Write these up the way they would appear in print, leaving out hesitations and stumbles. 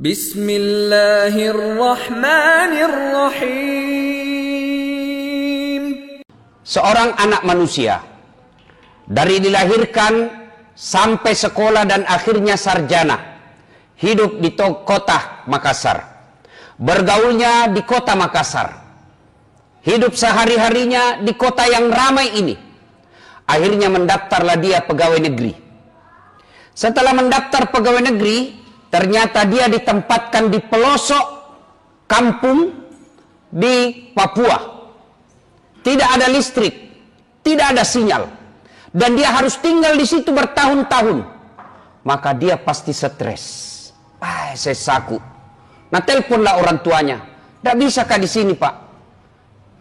Bismillahirrahmanirrahim. Seorang anak manusia dari dilahirkan sampai sekolah dan akhirnya sarjana, hidup di kota Makassar, bergaulnya di kota Makassar, hidup sehari-harinya di kota yang ramai ini. Akhirnya mendaftarlah dia pegawai negeri. Setelah mendaftar pegawai negeri, ternyata dia ditempatkan di pelosok kampung di Papua. Tidak ada listrik, tidak ada sinyal, dan dia harus tinggal di situ bertahun-tahun. Maka dia pasti stres. Saya saku. Nah, teleponlah orang tuanya. Tidak bisakah di sini, Pak?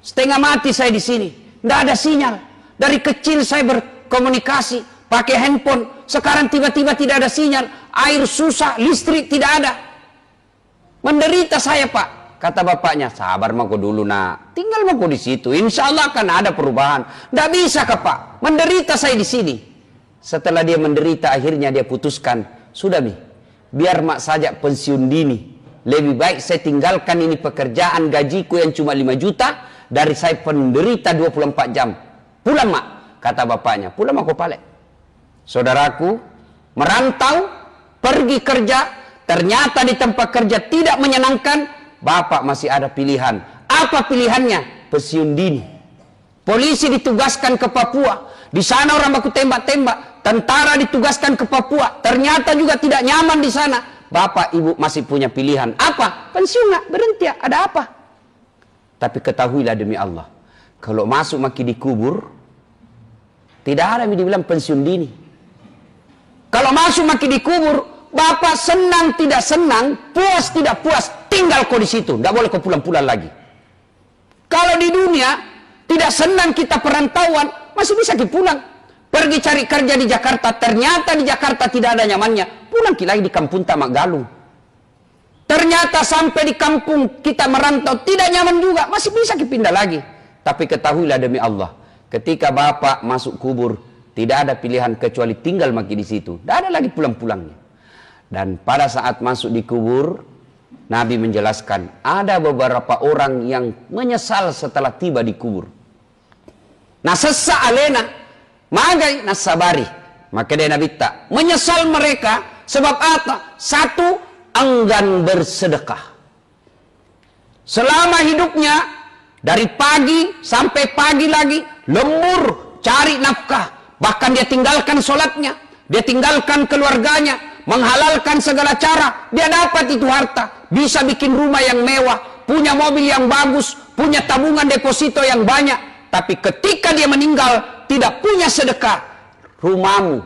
Setengah mati saya di sini. Tidak ada sinyal. Dari kecil saya berkomunikasi pakai handphone. Sekarang tiba-tiba tidak ada sinyal. Air susah, listrik tidak ada. Menderita saya, Pak. Kata bapaknya, sabar mako dulu nak. Tinggal mako di situ. Insya Allah akan ada perubahan. Tidak bisa Pak. Menderita saya di sini. Setelah dia menderita, akhirnya dia putuskan, sudah Mi, biar mak saja pensiun dini. Lebih baik saya tinggalkan ini pekerjaan gajiku yang cuma 5 juta dari saya penderita 24 jam. Pulang mak, kata bapaknya. Pulang mako pale. Saudaraku, merantau, pergi kerja, ternyata di tempat kerja tidak menyenangkan. Bapak masih ada pilihan. Apa pilihannya? Pensiun dini. Polisi ditugaskan ke Papua. Di sana orang baku tembak-tembak. Tentara ditugaskan ke Papua. Ternyata juga tidak nyaman di sana. Bapak ibu masih punya pilihan. Apa? Pensiun nggak? Berhenti ya? Ada apa? Tapi ketahuilah demi Allah, kalau masuk maki dikubur, tidak ada yang dibilang pensiun dini. Kalau masuk maki dikubur, Bapak senang tidak senang, puas tidak puas, tinggal kau di situ, tidak boleh kau pulang-pulang lagi. Kalau di dunia tidak senang kita perantauan, masih bisa kita pulang. Pergi cari kerja di Jakarta, ternyata di Jakarta tidak ada nyamannya, pulang lagi di kampung Tamak Galung. Ternyata sampai di kampung kita merantau tidak nyaman juga, masih bisa kita pindah lagi. Tapi ketahuilah demi Allah, ketika Bapak masuk kubur, tidak ada pilihan kecuali tinggal maki di situ, tidak ada lagi pulang-pulangnya. Dan pada saat masuk di kubur, Nabi menjelaskan, ada beberapa orang yang menyesal setelah tiba di kubur. Nah, sesak alena, magai nasabari. Maka dia Nabi tak menyesal mereka, sebab apa? Satu, enggan bersedekah. Selama hidupnya, dari pagi sampai pagi lagi, lembur, cari nafkah. Bahkan dia tinggalkan sholatnya, dia tinggalkan keluarganya, menghalalkan segala cara, dia dapat itu harta, bisa bikin rumah yang mewah, punya mobil yang bagus, punya tabungan deposito yang banyak. Tapi ketika dia meninggal, tidak punya sedekah, rumahmu,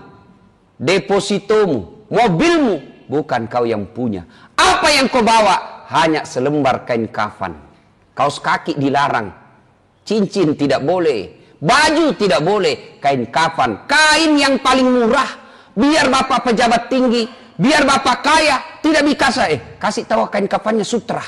depositomu, mobilmu, bukan kau yang punya. Apa yang kau bawa? Hanya selembar kain kafan. Kaos kaki dilarang, cincin tidak boleh, baju tidak boleh, kain kafan, kain yang paling murah. Biar Bapak pejabat tinggi, biar Bapak kaya, tidak bisa kasih tahu kain kafannya sutra.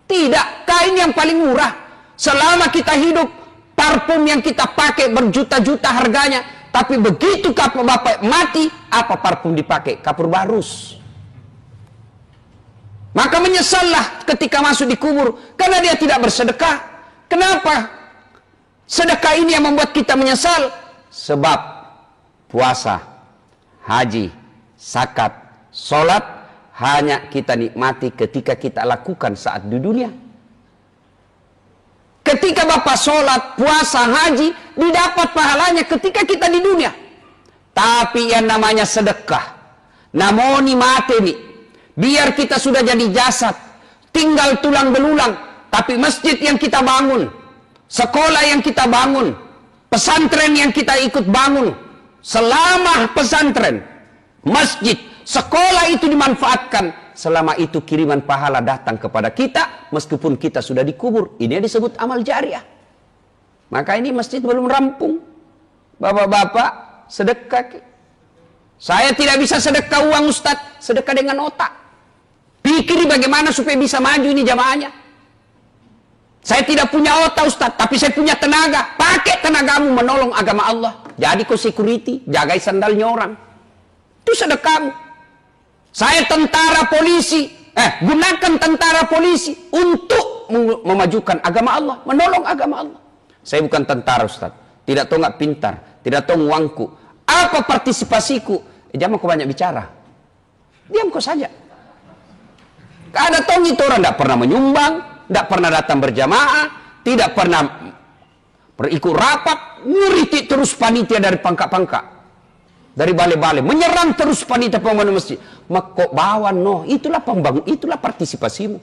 Tidak, kain yang paling murah. Selama kita hidup, parfum yang kita pakai berjuta-juta harganya, tapi begitu Bapak mati, apa parfum dipakai? Kapur barus. Maka menyesallah ketika masuk di kubur, karena dia tidak bersedekah. Kenapa? Sedekah ini yang membuat kita menyesal. Sebab puasa, haji, zakat, sholat hanya kita nikmati ketika kita lakukan saat di dunia. Ketika Bapak sholat, puasa, haji, didapat pahalanya ketika kita di dunia. Tapi yang namanya sedekah, namoni mati nih, biar kita sudah jadi jasad, tinggal tulang belulang, tapi masjid yang kita bangun, sekolah yang kita bangun, pesantren yang kita ikut bangun, selama pesantren, masjid, sekolah itu dimanfaatkan, selama itu kiriman pahala datang kepada kita, meskipun kita sudah dikubur. Ini disebut amal jariah. Maka ini masjid belum rampung. Bapak-bapak, sedekah. Saya tidak bisa sedekah uang Ustadz, sedekah dengan otak. Pikir bagaimana supaya bisa maju ini jamaahnya. Saya tidak punya otak Ustadz, tapi saya punya tenaga. Pakai tenagamu menolong agama Allah. Jadi kau security, jagai sandalnya orang. Itu sedekahmu. Saya tentara, polisi, Gunakan tentara polisi untuk memajukan agama Allah, menolong agama Allah. Saya bukan tentara, Ustaz. Tidak tahu nggak pintar, tidak tahu uangku. Apa partisipasiku? Jangan kau banyak bicara. Diam kau saja. Ada tahu itu orang tidak pernah menyumbang, tidak pernah datang berjamaah, tidak pernah berikut rapat, ngeritik terus panitia dari pangkak-pangkak, dari balai-balai, menyerang terus panitia pembangunan masjid. Maka bawa itulah pembangun, itulah partisipasimu.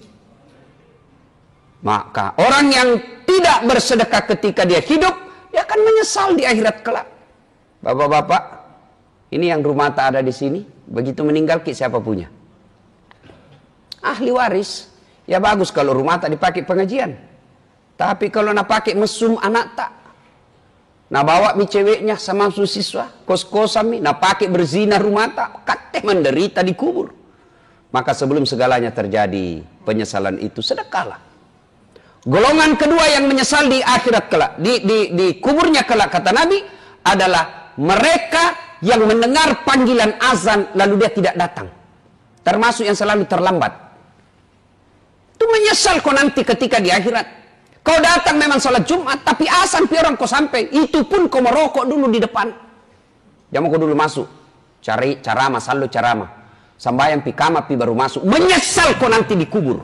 Maka orang yang tidak bersedekah ketika dia hidup, dia akan menyesal di akhirat kelak. Bapak-bapak, ini yang rumah tak ada di sini, begitu meninggal siapa punya? Ahli waris. Ya bagus kalau rumah tak dipakai pengajian. Tapi kalau nak pakai mesum anak tak, nak bawa mi ceweknya sama siswa, kos-kosan mi, nak pakai berzina rumah tak, kate menderita di kubur. Maka sebelum segalanya terjadi, penyesalan itu sedekahlah. Golongan kedua yang menyesal di akhirat kelak, di kuburnya kelak, kata Nabi, adalah mereka yang mendengar panggilan azan lalu dia tidak datang. Termasuk yang selalu terlambat. Itu menyesal kau nanti ketika di akhirat. Kau datang memang sholat Jumat, tapi azan pi orang kau sampai. Itu pun kau merokok dulu di depan. Jangan kau dulu masuk. Cari carama, sallu carama. Sambayang pi kama pi baru masuk. Menyesal kau nanti di kubur.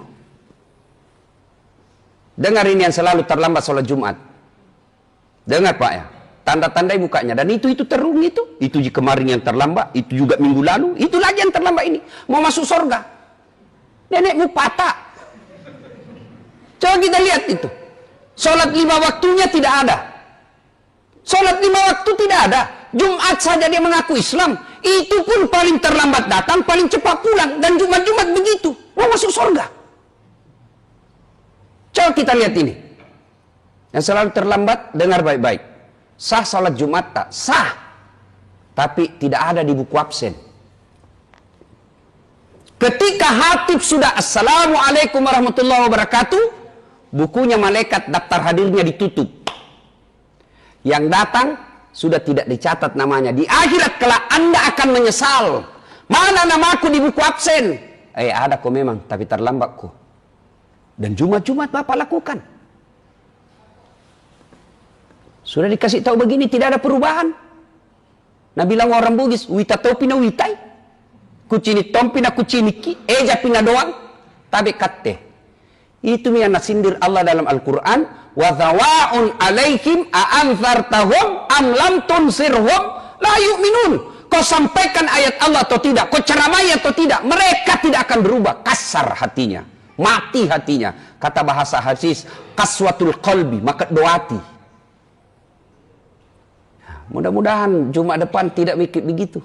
Dengar ini yang selalu terlambat sholat Jumat. Dengar Pak ya. Tanda-tandai mukanya. Dan itu terung itu. Itu kemarin yang terlambat. Itu juga minggu lalu. Itu lagi yang terlambat ini. Mau masuk surga. Nenekmu patah. Coba kita lihat itu. Sholat 5 waktunya tidak ada. Sholat 5 waktu tidak ada. Jumat saja dia mengaku Islam. Itu pun paling terlambat datang, paling cepat pulang. Dan Jumat-Jumat begitu. Mau masuk surga. Coba kita lihat ini. Yang selalu terlambat, dengar baik-baik. Sah sholat Jumat tak? Sah. Tapi tidak ada di buku absen. Ketika hatib sudah Assalamualaikum warahmatullahi wabarakatuh, bukunya malaikat daftar hadirnya ditutup. Yang datang sudah tidak dicatat namanya. Di akhirat kelak Anda akan menyesal. Mana namaku di buku absen? Ada kok memang, tapi terlambat kok. Dan Jumat-Jumat Bapak lakukan. Sudah dikasih tahu begini, tidak ada perubahan. Nah bilang orang Bugis, wita topi na witai. Kucini tompi na kucini ki, eja pina doang. Tapi katte. Itu yang nasindir Allah dalam Al-Quran. Wa dhawa'un alaihim a'anzartahum am lam tunsirhum la yu'minun. Kau sampaikan ayat Allah atau tidak, kau ceramai atau tidak, mereka tidak akan berubah. Kasar hatinya, mati hatinya. Kata bahasa hadis, kaswatul qalbi, maka doati. Mudah-mudahan Jumat depan tidak mikir begitu.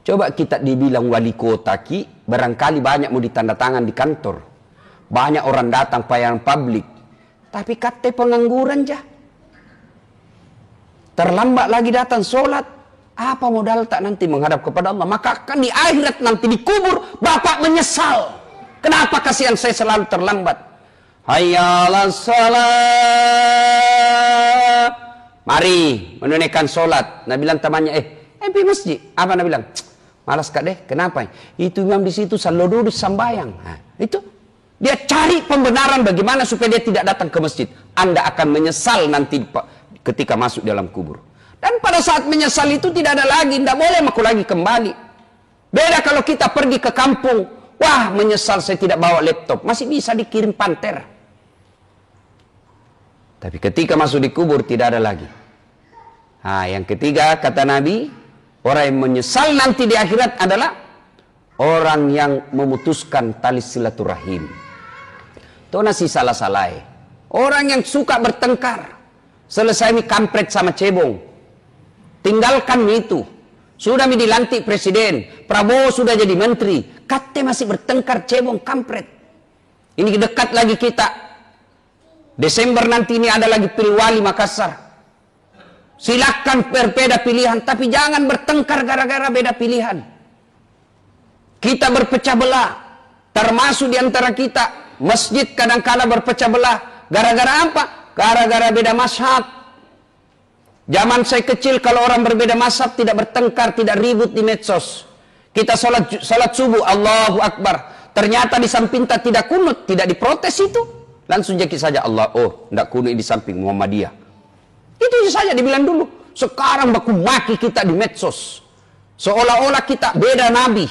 Coba kita dibilang wali kota ki, barangkali banyak mau ditandatangan di kantor. Banyak orang datang pelayanan publik. Tapi kata pengangguran jah. Terlambat lagi datang sholat. Apa modal tak nanti menghadap kepada Allah? Maka akan di akhirat nanti dikubur. Bapak menyesal. Kenapa kasihan saya selalu terlambat? Hayya 'alas shalah. Mari menunaikan sholat. Nabi bilang temannya, pergi masjid. Apa Nabi bilang? Malas kak deh. Kenapa? Itu imam di situ selalu duduk sambayang. Nah, itu dia cari pembenaran bagaimana supaya dia tidak datang ke masjid. Anda akan menyesal nanti ketika masuk dalam kubur. Dan pada saat menyesal itu tidak ada lagi, tidak boleh aku lagi kembali. Beda kalau kita pergi ke kampung. Wah, menyesal saya tidak bawa laptop. Masih bisa dikirim panter. Tapi ketika masuk di kubur tidak ada lagi. Nah, yang ketiga kata Nabi, orang yang menyesal nanti di akhirat adalah orang yang memutuskan tali silaturahim. Itu nasi salah-salah. Orang yang suka bertengkar. Selesai mi kampret sama cebong. Tinggalkan itu. Sudah mi dilantik presiden. Prabowo sudah jadi menteri. Kate masih bertengkar cebong kampret. Ini dekat lagi kita. Desember nanti ini ada lagi pilih wali Makassar. Silakan berbeda pilihan, tapi jangan bertengkar gara-gara beda pilihan. Kita berpecah belah, termasuk di antara kita. Masjid kadang-kala berpecah belah. Gara-gara apa? Gara-gara beda mazhab. Zaman saya kecil kalau orang berbeda mazhab tidak bertengkar, tidak ribut di medsos. Kita salat subuh, Allahu Akbar. Ternyata di samping tidak kunut, tidak diprotes itu. Langsung jadi saja Allah, oh, tidak kunut di samping Muhammadiyah. Itu saja dibilang dulu. Sekarang baku maki kita di medsos. Seolah-olah kita beda nabi.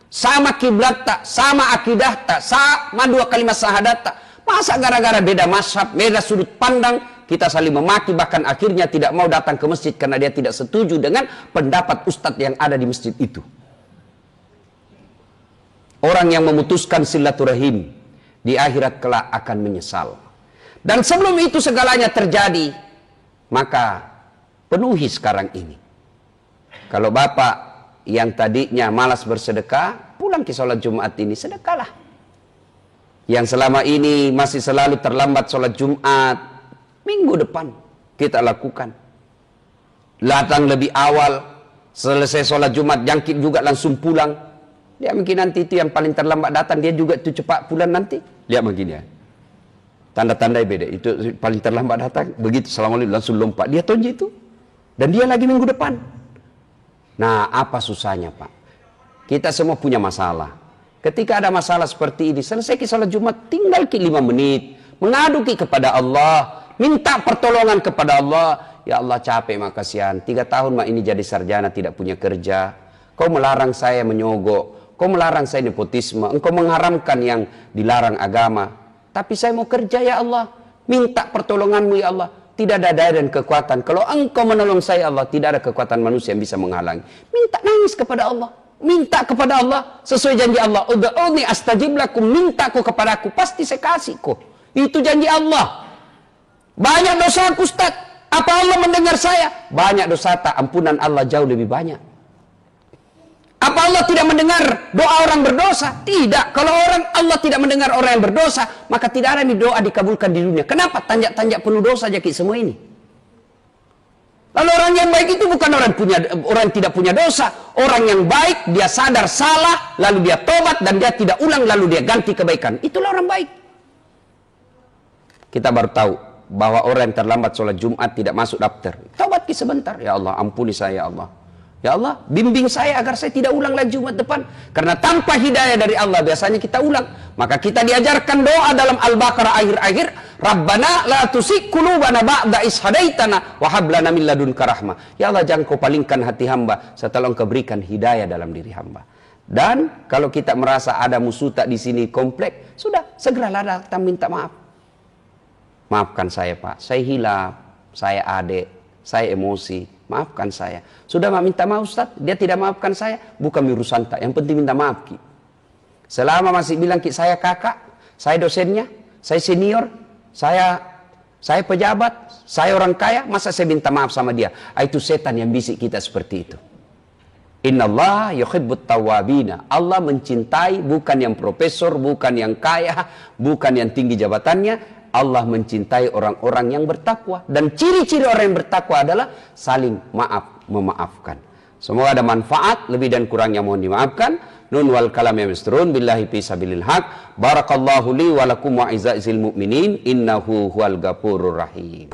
Sama kiblat tak, sama akidah tak, sama dua kalimat syahadat tak. Masa gara-gara beda mazhab, beda sudut pandang, kita saling memaki, bahkan akhirnya tidak mau datang ke masjid karena dia tidak setuju dengan pendapat ustadz yang ada di masjid itu. Orang yang memutuskan silaturahim di akhirat kelak akan menyesal. Dan sebelum itu segalanya terjadi, maka penuhi sekarang ini. Kalau bapak yang tadinya malas bersedekah, pulang ke sholat Jumat ini, sedekahlah. Yang selama ini masih selalu terlambat sholat Jumat, minggu depan kita lakukan. Datang lebih awal, selesai sholat Jumat, jangkit juga langsung pulang. Dia mungkin nanti itu yang paling terlambat datang, dia juga itu cepat pulang nanti. Lihat begini ya. Tanda-tanda beda, itu paling terlambat datang, begitu assalamualaikum langsung lompat. Dia tonji itu. Dan dia lagi minggu depan. Nah, apa susahnya Pak? Kita semua punya masalah. Ketika ada masalah seperti ini, selesai sholat Jumat, tinggal 5 menit. Mengadu kepada Allah. Minta pertolongan kepada Allah. Ya Allah, capek mak, kasihan. 3 tahun mak ini jadi sarjana, tidak punya kerja. Kau melarang saya menyogok. Kau melarang saya nepotisme. Engkau mengharamkan yang dilarang agama. Tapi saya mau kerja ya Allah. Minta pertolonganmu ya Allah. Tidak ada daya dan kekuatan. Kalau engkau menolong saya Allah, tidak ada kekuatan manusia yang bisa menghalangi. Minta, nangis kepada Allah. Minta kepada Allah. Sesuai janji Allah. Ud'uni astajib lakum. Mintaku kepadaku. Pasti saya kasih kok. Itu janji Allah. Banyak dosa aku Ustaz. Apa Allah mendengar saya? Banyak dosa tak. Ampunan Allah jauh lebih banyak. Apa Allah tidak mendengar doa orang berdosa? Tidak. Kalau Allah tidak mendengar orang yang berdosa, maka tidak ada nih doa dikabulkan di dunia. Kenapa? Tanjak-tanjak penuh dosa aja semua ini. Lalu orang yang baik itu bukan orang yang tidak punya dosa. Orang yang baik, dia sadar salah, lalu dia tobat, dan dia tidak ulang, lalu dia ganti kebaikan. Itulah orang baik. Kita baru tahu bahwa orang yang terlambat sholat Jumat tidak masuk daftar. Tobat sebentar. Ya Allah, ampuni saya ya Allah. Ya Allah, bimbing saya agar saya tidak ulang lagi Jumat depan. Karena tanpa hidayah dari Allah biasanya kita ulang. Maka kita diajarkan doa dalam Al-Baqarah akhir-akhir. Rabbana la tusik qulubana ba'da is hadaitana wa hab lana min ladunka rahmah. Ya Allah, jangan kau palingkan hati hamba setelah engkau berikan hidayah dalam diri hamba. Dan kalau kita merasa ada musuh tak di sini komplek, sudah segeralah datang minta maaf. Maafkan saya Pak, saya hilaf, saya adik, saya emosi. Maafkan saya. Sudah minta maaf Ustaz, dia tidak maafkan saya, bukan urusan tak. Yang penting minta maaf Ki. Selama masih bilang Ki, saya kakak, saya dosennya, saya senior, saya pejabat, saya orang kaya, masa saya minta maaf sama dia? Itu setan yang bisik kita seperti itu. Innallaha yuhibbut tawwabina. Allah mencintai bukan yang profesor, bukan yang kaya, bukan yang tinggi jabatannya. Allah mencintai orang-orang yang bertakwa. Dan ciri-ciri orang yang bertakwa adalah saling memaafkan. Semoga ada manfaat, lebih dan kurangnya mohon dimaafkan. Nun wal kalam yamsturun billahi fi sabilil haq. Barakallahu li wa lakum wa izza'il mu'minin. Innahu huwal ghafurur rahim.